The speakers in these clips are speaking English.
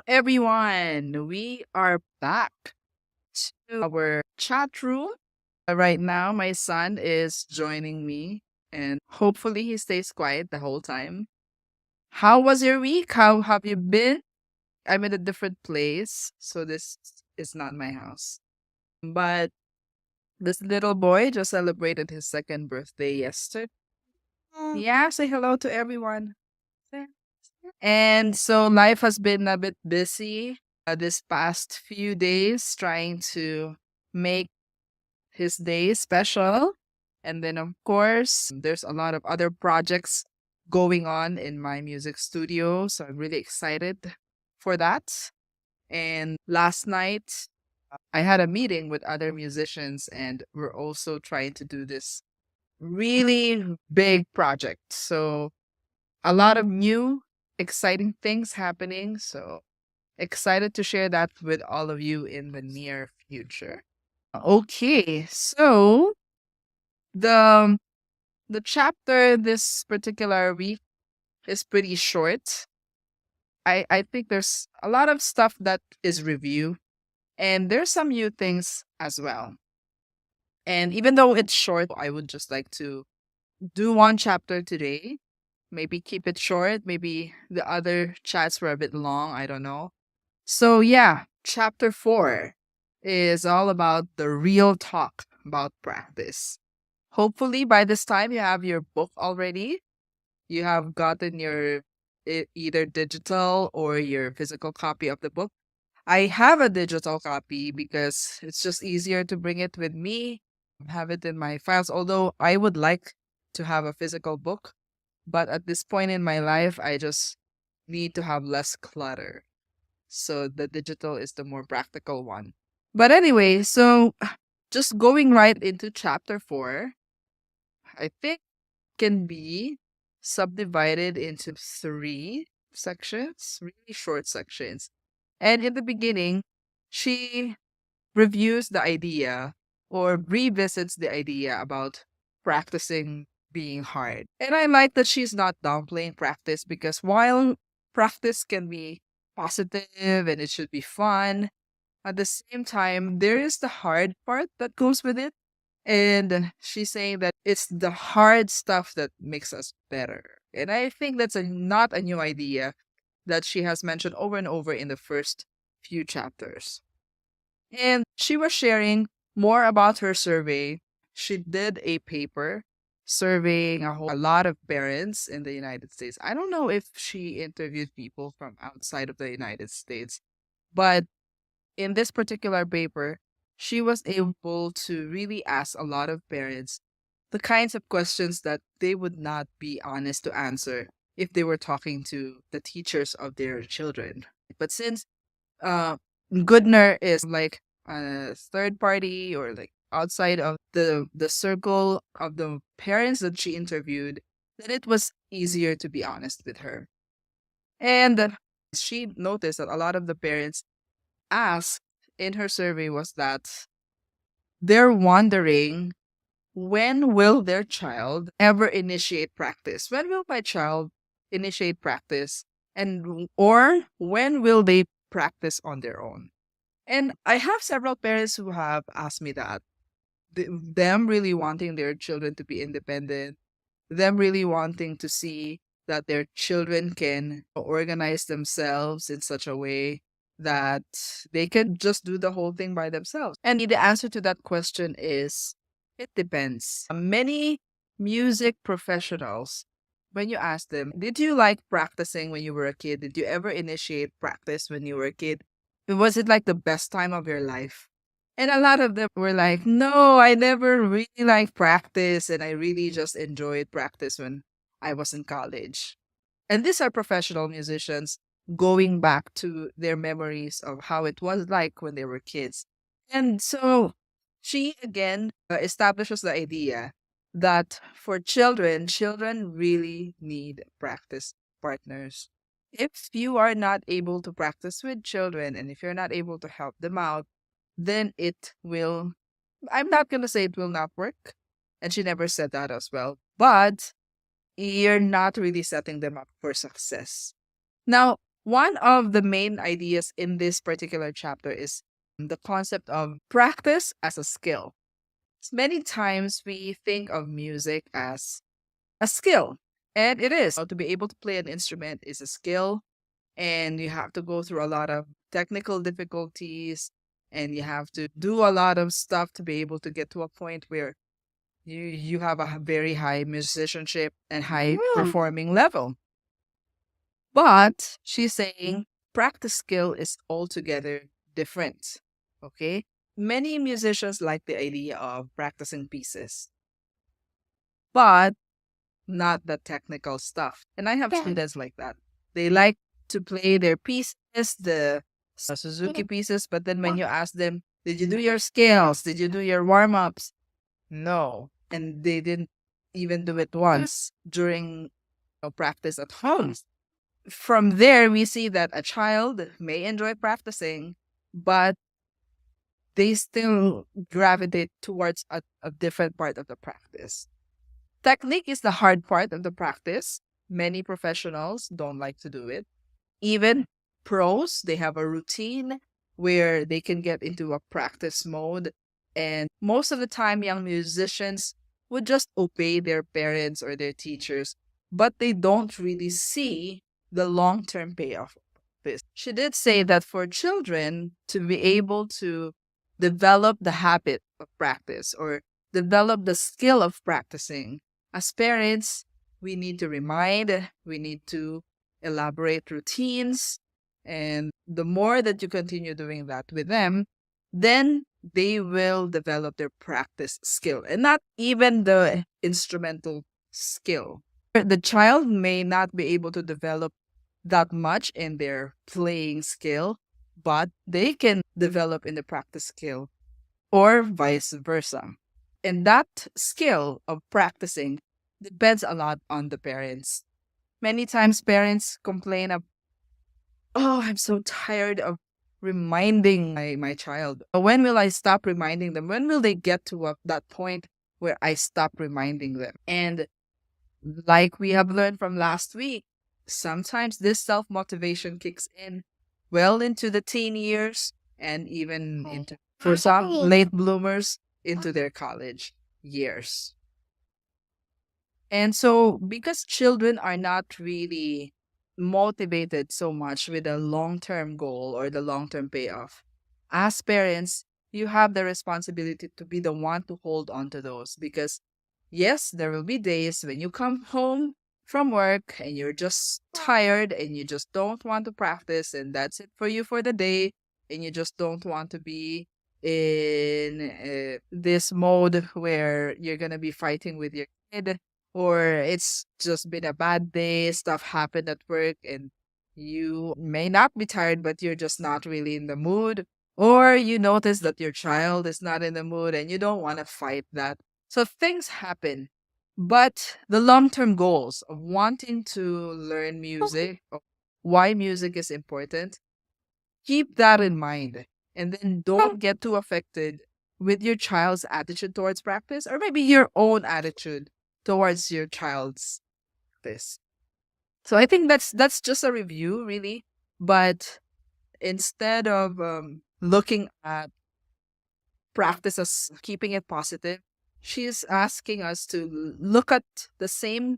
everyone. We are back to our chat room. Right now, my son is joining me, and hopefully, he stays quiet the whole time. How was your week? How have you been? I'm in a different place, so this is not my house. But this little boy just celebrated his second birthday yesterday. Yeah, say hello to everyone. And so life has been a bit busy this past few days trying to make his day special. And then, of course, there's a lot of other projects going on in my music studio. So I'm really excited for that. And last night, I had a meeting with other musicians, and we're also trying to do this really big project. So a lot of new, exciting things happening. So excited to share that with all of you in the near future. Okay, so the the chapter this particular week is pretty short. I think there's a lot of stuff that is review, and there's some new things as well. And even though it's short, I would just like to do one chapter today. Maybe keep it short. Maybe the other chats were a bit long. I don't know. So, yeah, chapter 4 is all about the real talk about practice. Hopefully, by this time, you have your book already. You have gotten your either digital or your physical copy of the book. I have a digital copy because it's just easier to bring it with me, have it in my files. Although I would like to have a physical book, but at this point in my life, I just need to have less clutter. So the digital is the more practical one. But anyway, so just going right into chapter 4, I think can be subdivided into 3 sections, really short sections. And in the beginning, she reviews the idea or revisits the idea about practicing being hard. And I like that she's not downplaying practice because while practice can be positive and it should be fun, at the same time, there is the hard part that goes with it. And she's saying that it's the hard stuff that makes us better. And I think that's not a new idea that she has mentioned over and over in the first few chapters. And she was sharing more about her survey. She did a paper surveying a lot of parents in the United States. I don't know if she interviewed people from outside of the United States, but in this particular paper, she was able to really ask a lot of parents the kinds of questions that they would not be honest to answer if they were talking to the teachers of their children. But since uh, Goodner is like a third party or like outside of the circle of the parents that she interviewed, then it was easier to be honest with her. And she noticed that a lot of the parents asked in her survey was that they're wondering when will their child ever initiate practice? When will my child initiate practice? And or when will they practice on their own? And I have several parents who have asked me that. Them really wanting their children to be independent, them really wanting to see that their children can organize themselves in such a way that they can just do the whole thing by themselves. And the answer to that question is it depends. Many music professionals, when you ask them, did you like practicing when you were a kid? Did you ever initiate practice when you were a kid? Was it like the best time of your life? And a lot of them were like, no, I never really liked practice. And I really just enjoyed practice when I was in college. And these are professional musicians going back to their memories of how it was like when they were kids. And so she again establishes the idea that for children, children really need practice partners. If you are not able to practice with children and if you're not able to help them out, then it will, I'm not going to say it will not work. And she never said that as well. But you're not really setting them up for success. Now, One of the main ideas in this particular chapter is the concept of practice as a skill. Many times we think of music as a skill, and it is. To be able to play an instrument is a skill, and you have to go through a lot of technical difficulties, and you have to do a lot of stuff to be able to get to a point where you have a very high musicianship and high performing level. But she's saying practice skill is altogether different. Okay? Many musicians like the idea of practicing pieces, but not the technical stuff. And I have students like that. They like to play their pieces, the Suzuki pieces, but then when you ask them, did you do your scales? Did you do your warm ups? No. And they didn't even do it once during practice at home. From there, we see that a child may enjoy practicing, but they still gravitate towards a different part of the practice. Technique is the hard part of the practice. Many professionals don't like to do it. Even pros, they have a routine where they can get into a practice mode. And most of the time, young musicians would just obey their parents or their teachers, but they don't really see the long term payoff of this. She did say that for children to be able to develop the habit of practice or develop the skill of practicing, as parents, we need to remind, we need to elaborate routines. And the more that you continue doing that with them, then they will develop their practice skill and not even the instrumental skill. The child may not be able to develop that much in their playing skill, but they can develop in the practice skill or vice versa. And that skill of practicing depends a lot on the parents. Many times parents complain of, oh, I'm so tired of reminding my child. When will I stop reminding them? When will they get to that point where I stop reminding them? And like we have learned from last week, sometimes this self-motivation kicks in well into the teen years and even into, for some late bloomers, into their college years. And so, because children are not really motivated so much with a long term goal or the long term payoff, as parents, you have the responsibility to be the one to hold on to those. Because, yes, there will be days when you come home from work and you're just tired and you just don't want to practice, and that's it for you for the day, and you just don't want to be in this mode where you're going to be fighting with your kid, or it's just been a bad day, stuff happened at work, and you may not be tired, but you're just not really in the mood, or you notice that your child is not in the mood and you don't want to fight that. So things happen. But the long term goals of wanting to learn music, of why music is important, keep that in mind. And then don't get too affected with your child's attitude towards practice, or maybe your own attitude towards your child's practice. So I think that's just a review, really. But instead of looking at practice as keeping it positive, she's asking us to look at the same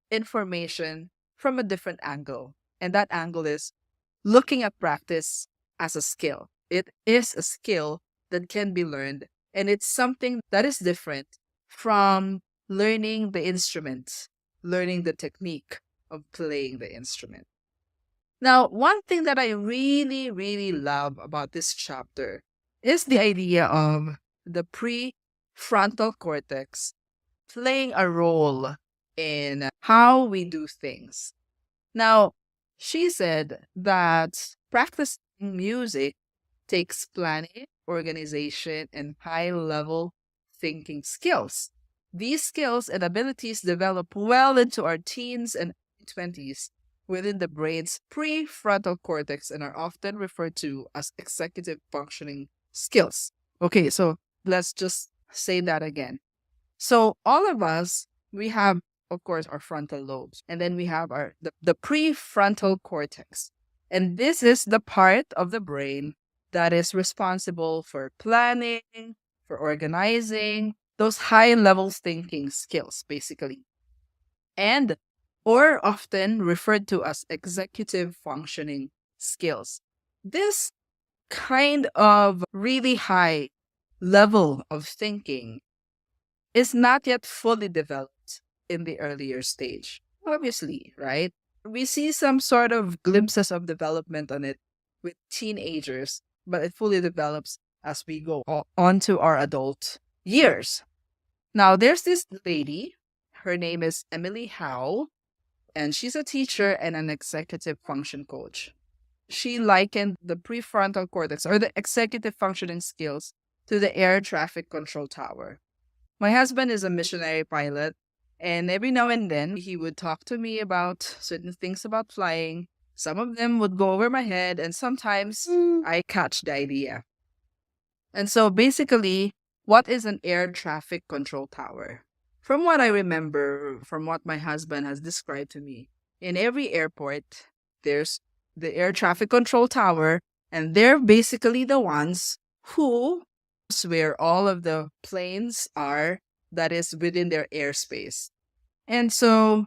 information from a different angle. And that angle is looking at practice as a skill. It is a skill that can be learned, and it's something that is different from learning the instrument, learning the technique of playing the instrument. Now, one thing that I really, really love about this chapter is the idea of the prefrontal cortex playing a role in how we do things. Now, she said that practicing music takes planning, organization, and high level thinking skills. These skills and abilities develop well into our teens and 20s within the brain's prefrontal cortex and are often referred to as executive functioning skills. Okay, so let's just say that again. So all of us, we have, of course, our frontal lobes, and then we have the prefrontal cortex. And this is the part of the brain that is responsible for planning, for organizing, those high level thinking skills, basically. And or often referred to as executive functioning skills. This kind of really high level of thinking is not yet fully developed in the earlier stage. Obviously, right? We see some sort of glimpses of development on it with teenagers, but it fully develops as we go on to our adult years. Now, there's this lady. Her name is Emily Howe, and she's a teacher and an executive function coach. She likened the prefrontal cortex or the executive functioning skills to the air traffic control tower. My husband is a missionary pilot, and every now and then he would talk to me about certain things about flying. Some of them would go over my head, and sometimes I catch the idea. And so basically, what is an air traffic control tower? From what I remember, from what my husband has described to me, in every airport, there's the air traffic control tower, and they're basically the ones who where all of the planes are that is within their airspace. And so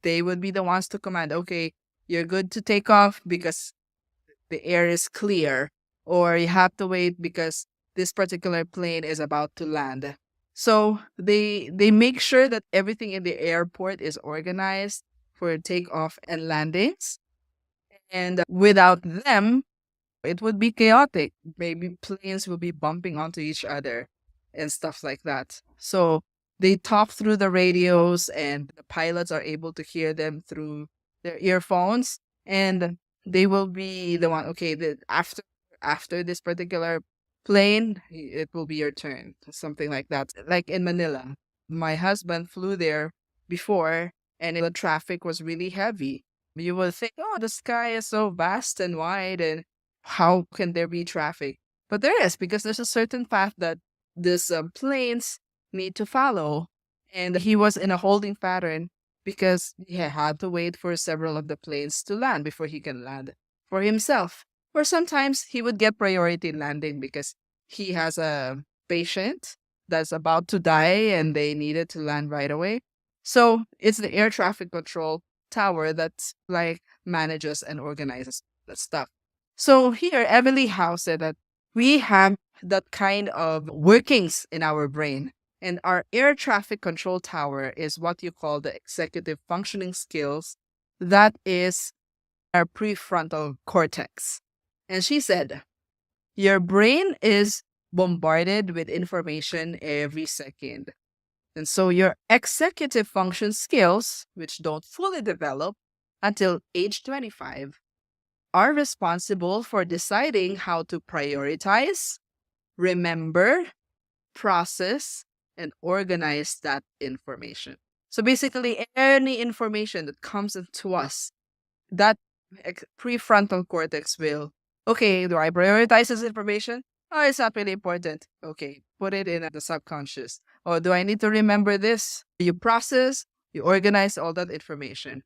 they would be the ones to command, okay, you're good to take off because the air is clear, or you have to wait because this particular plane is about to land. So they make sure that everything in the airport is organized for takeoff and landings. And without them, it would be chaotic. Maybe planes will be bumping onto each other and stuff like that. So they talk through the radios, and the pilots are able to hear them through their earphones, and they will be the one, okay, after this particular plane, it will be your turn, something like that. Like in Manila, my husband flew there before, and the traffic was really heavy. You would think, oh, the sky is so vast and wide, and how can there be traffic? But there is, because there's a certain path that these planes need to follow. And he was in a holding pattern because he had to wait for several of the planes to land before he can land for himself. Or sometimes he would get priority landing because he has a patient that's about to die and they needed to land right away. So it's the air traffic control tower that like manages and organizes the stuff. So here, Emily Howe said that we have that kind of workings in our brain. And our air traffic control tower is what you call the executive functioning skills. That is our prefrontal cortex. And she said, your brain is bombarded with information every second. And so your executive function skills, which don't fully develop until age 25, are responsible for deciding how to prioritize, remember, process, and organize that information. So basically, any information that comes into us, that prefrontal cortex will, okay, do I prioritize this information? Oh, it's not really important. Okay, put it in the subconscious. Or do I need to remember this? You process, you organize all that information.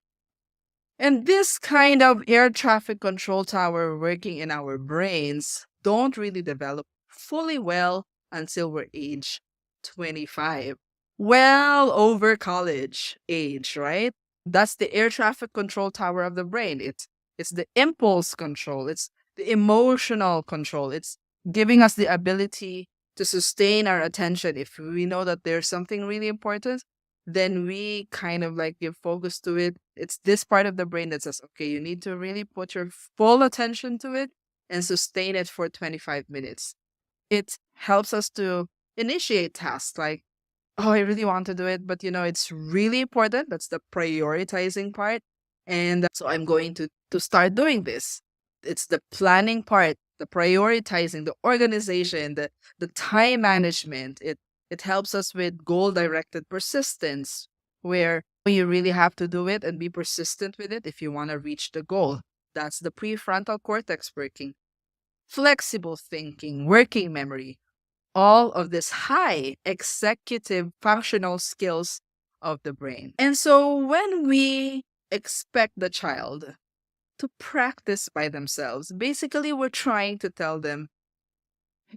And this kind of air traffic control tower working in our brains don't really develop fully well until we're age 25. Well over college age, right? That's the air traffic control tower of the brain. It's the impulse control. It's the emotional control. It's giving us the ability to sustain our attention. If we know that there's something really important, then we kind of like give focus to it. It's this part of the brain that says, okay, you need to really put your full attention to it and sustain it for 25 minutes. It helps us to initiate tasks like, oh, I really want to do it, but it's really important. That's the prioritizing part. And so I'm going to start doing this. It's the planning part, the prioritizing, the organization, the time management. It helps us with goal-directed persistence, where you really have to do it and be persistent with it if you want to reach the goal. That's the prefrontal cortex working. Flexible thinking, working memory, all of this high executive functional skills of the brain. And so when we expect the child to practice by themselves. Basically, we're trying to tell them,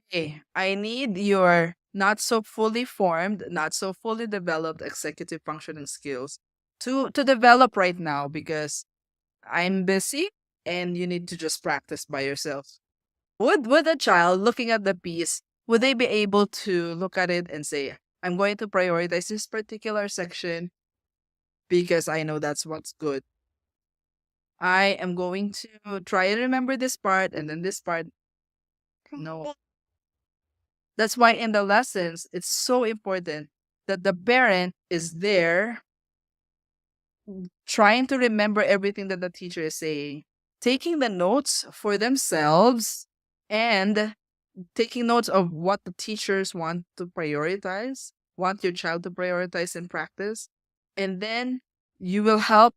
hey, I need your not so fully formed, not so fully developed executive functioning skills to develop right now because I'm busy and you need to just practice by yourself. Would a child looking at the piece, would they be able to look at it and say, I'm going to prioritize this particular section because I know that's what's good. I am going to try and remember this part and then this part. No. That's why in the lessons, it's so important that the parent is there trying to remember everything that the teacher is saying, taking the notes for themselves and taking notes of what the teachers want your child to prioritize and practice. And then you will help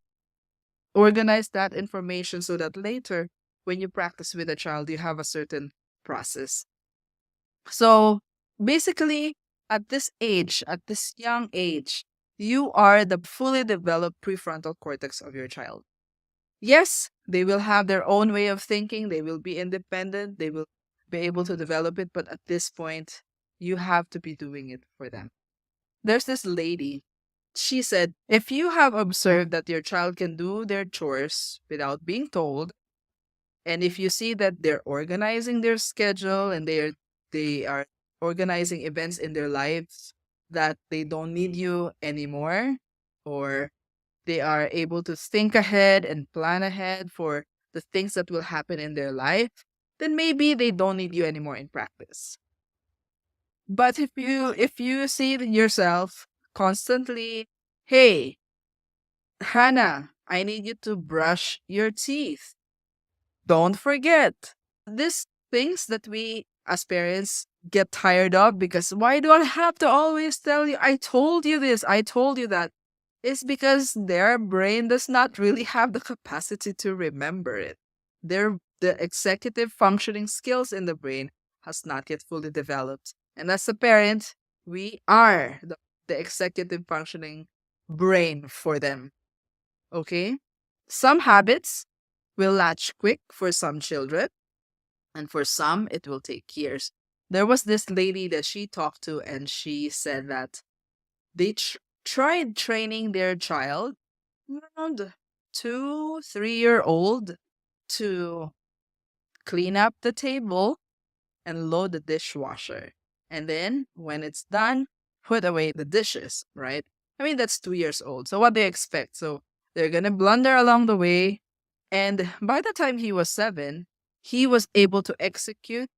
organize that information so that later, when you practice with a child, you have a certain process. So basically, at this age, at this young age, you are the fully developed prefrontal cortex of your child. Yes, they will have their own way of thinking, they will be independent, they will be able to develop it, but at this point, you have to be doing it for them. There's this lady, she said, if you have observed that your child can do their chores without being told, and if you see that they're organizing their schedule and they are organizing events in their lives that they don't need you anymore, or they are able to think ahead and plan ahead for the things that will happen in their life, then maybe they don't need you anymore in practice. But if you see yourself constantly, hey, Hannah, I need you to brush your teeth. Don't forget. These things that we as parents get tired of because why do I have to always tell you, I told you this, I told you that? It's because their brain does not really have the capacity to remember it. The executive functioning skills in the brain has not yet fully developed. And as a parent, we are the executive functioning brain for them. Okay? Some habits will latch quick for some children, and for some, it will take years. There was this lady that she talked to, and she said that they tried training their child around 2, 3 year old to clean up the table and load the dishwasher. And then when it's done, put away the dishes, right? I mean, that's 2 years old. So what do you expect? So they're going to blunder along the way. And by the time he was 7, he was able to execute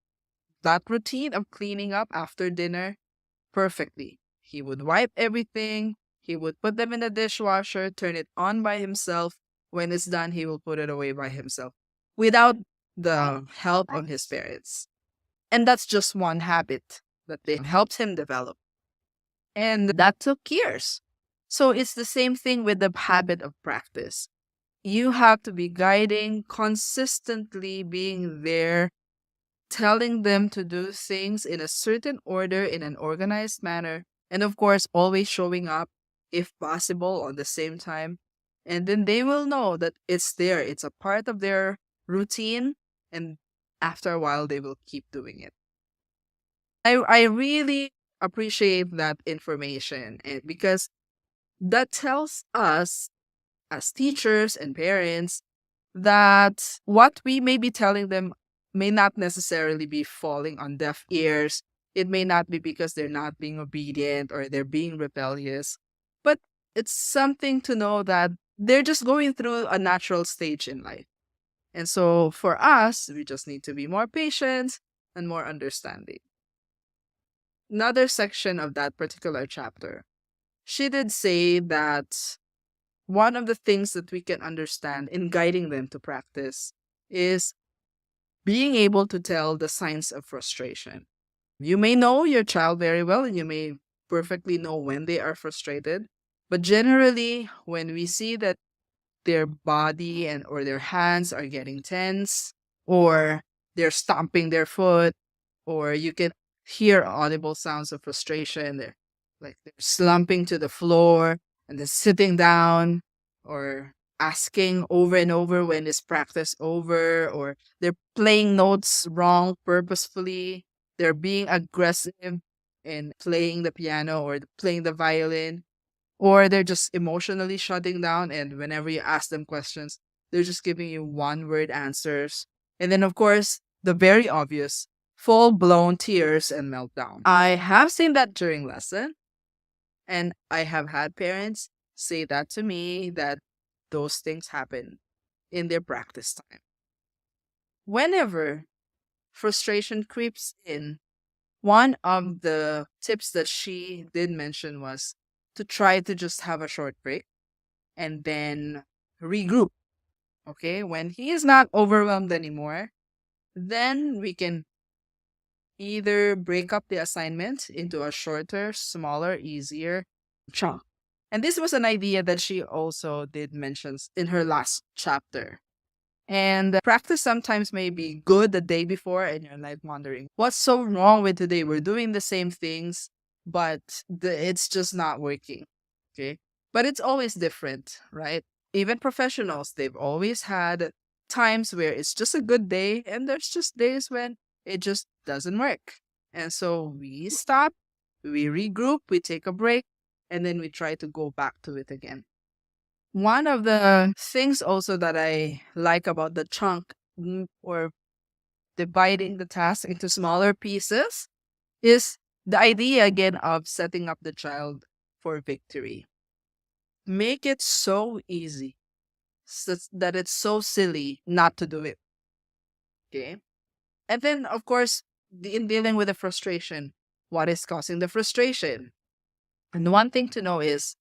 that routine of cleaning up after dinner perfectly. He would wipe everything, he would put them in the dishwasher, turn it on by himself. When it's done, he will put it away by himself without the help of his parents. And that's just one habit that they helped him develop. And that took years. So it's the same thing with the habit of practice. You have to be guiding, consistently being there, telling them to do things in a certain order, in an organized manner, and of course, always showing up, if possible, on the same time. And then they will know that it's there, it's a part of their routine, and after a while, they will keep doing it. I really appreciate that information because that tells us as teachers and parents that what we may be telling them may not necessarily be falling on deaf ears. It may not be because they're not being obedient or they're being rebellious, but it's something to know that they're just going through a natural stage in life. And so for us, we just need to be more patient and more understanding. Another section of that particular chapter, she did say that one of the things that we can understand in guiding them to practice is being able to tell the signs of frustration. You may know your child very well and you may perfectly know when they are frustrated, but generally, when we see that their body and or their hands are getting tense, or they're stomping their foot, or you can hear audible sounds of frustration, they're slumping to the floor and then sitting down or asking over and over when is practice over, or they're playing notes wrong purposefully, they're being aggressive in playing the piano or playing the violin, or they're just emotionally shutting down. And whenever you ask them questions, they're just giving you one word answers. And then, of course, the very obvious full blown tears and meltdown. I have seen that during lesson, and I have had parents say that to me, that those things happen in their practice time. Whenever frustration creeps in, one of the tips that she did mention was to try to just have a short break and then regroup. Okay, when he is not overwhelmed anymore, then we can either break up the assignment into a shorter, smaller, easier chunk. And this was an idea that she also did mention in her last chapter. And practice sometimes may be good the day before, and you're like wondering, what's so wrong with today? We're doing the same things, but it's just not working. Okay. But it's always different, right? Even professionals, they've always had times where it's just a good day, and there's just days when it just doesn't work. And so we stop, we regroup, we take a break, and then we try to go back to it again. One of the things also that I like about the chunk, or dividing the task into smaller pieces, is the idea again of setting up the child for victory. Make it so easy that it's so silly not to do it. Okay. And then, of course, in dealing with the frustration, what is causing the frustration? And one thing to know is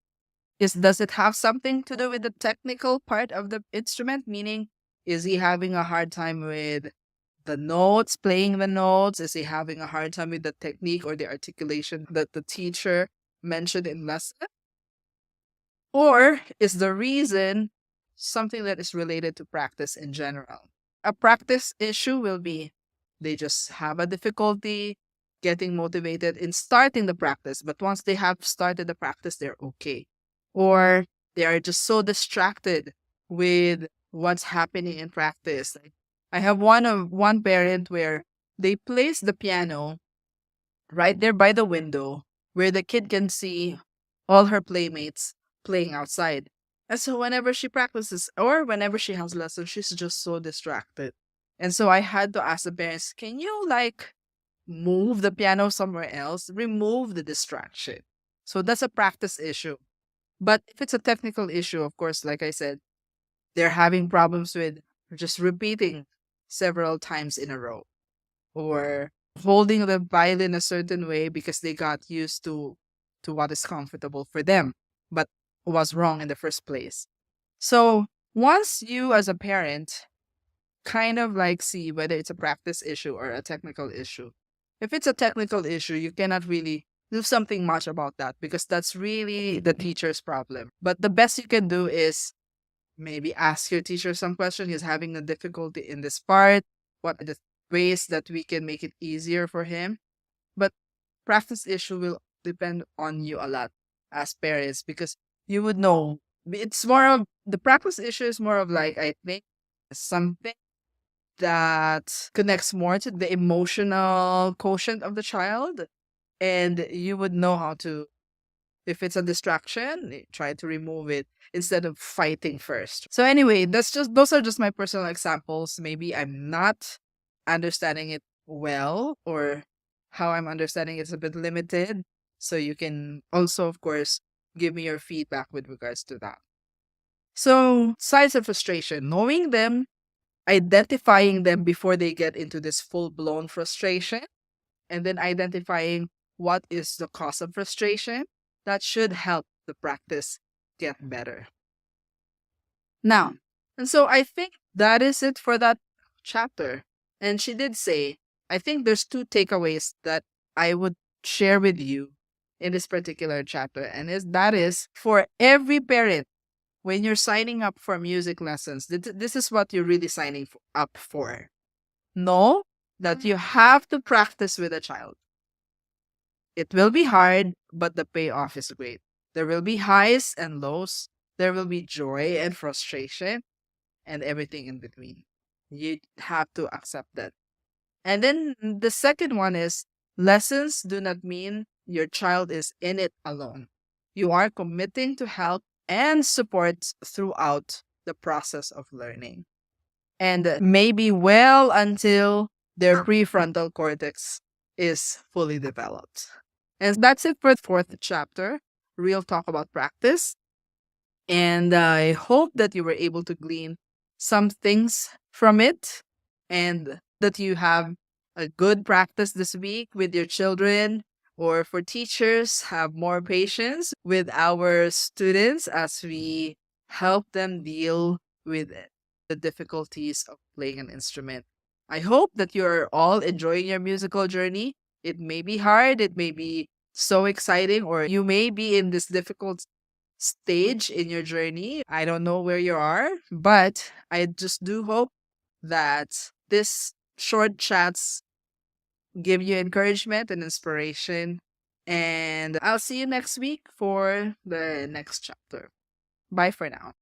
does it have something to do with the technical part of the instrument? Meaning, is he having a hard time with the notes, playing the notes? Is he having a hard time with the technique or the articulation that the teacher mentioned in lesson? Or is the reason something that is related to practice in general? A practice issue will be they just have a difficulty getting motivated in starting the practice, but once they have started the practice, they're okay. Or they are just so distracted with what's happening in practice. Like, I have one parent where they place the piano right there by the window where the kid can see all her playmates playing outside. And so whenever she practices or whenever she has lessons, she's just so distracted. And so I had to ask the parents, can you like move the piano somewhere else? Remove the distraction. So that's a practice issue. But if it's a technical issue, of course, like I said, they're having problems with just repeating several times in a row, or holding the violin a certain way because they got used to what is comfortable for them, but was wrong in the first place. So once you as a parent kind of like see whether it's a practice issue or a technical issue, if it's a technical issue, you cannot really do something much about that because that's really the teacher's problem. But the best you can do is maybe ask your teacher some question. He's having a difficulty in this part. What are the ways that we can make it easier for him? But practice issue will depend on you a lot as parents because you would know. It's more of the practice issue is more of like, I think, something that connects more to the emotional quotient of the child. And you would know how to, if it's a distraction, try to remove it instead of fighting first. So anyway, those are just my personal examples. Maybe I'm not understanding it well, or how I'm understanding it's a bit limited. So you can also, of course, give me your feedback with regards to that. So signs of frustration, knowing them, identifying them before they get into this full-blown frustration, and then identifying what is the cause of frustration. That should help the practice get better. Now, and so I think that is it for that chapter. And she did say, I think there's two takeaways that I would share with you in this particular chapter. And that is for every parent, when you're signing up for music lessons, this is what you're really signing up for. Know that you have to practice with a child. It will be hard, but the payoff is great. There will be highs and lows, There will be joy and frustration and everything in between. You have to accept that. And then the second one is lessons do not mean your child is in it alone. You are committing to help and support throughout the process of learning. And maybe well until their prefrontal cortex is fully developed. And that's it for the fourth chapter, Real Talk About Practice. And I hope that you were able to glean some things from it and that you have a good practice this week with your children, or for teachers, have more patience with our students as we help them deal with the difficulties of playing an instrument. I hope that you're all enjoying your musical journey. It may be hard, it may be so exciting, or you may be in this difficult stage in your journey. I don't know where you are, but I just do hope that this short chats give you encouragement and inspiration. And I'll see you next week for the next chapter. Bye for now.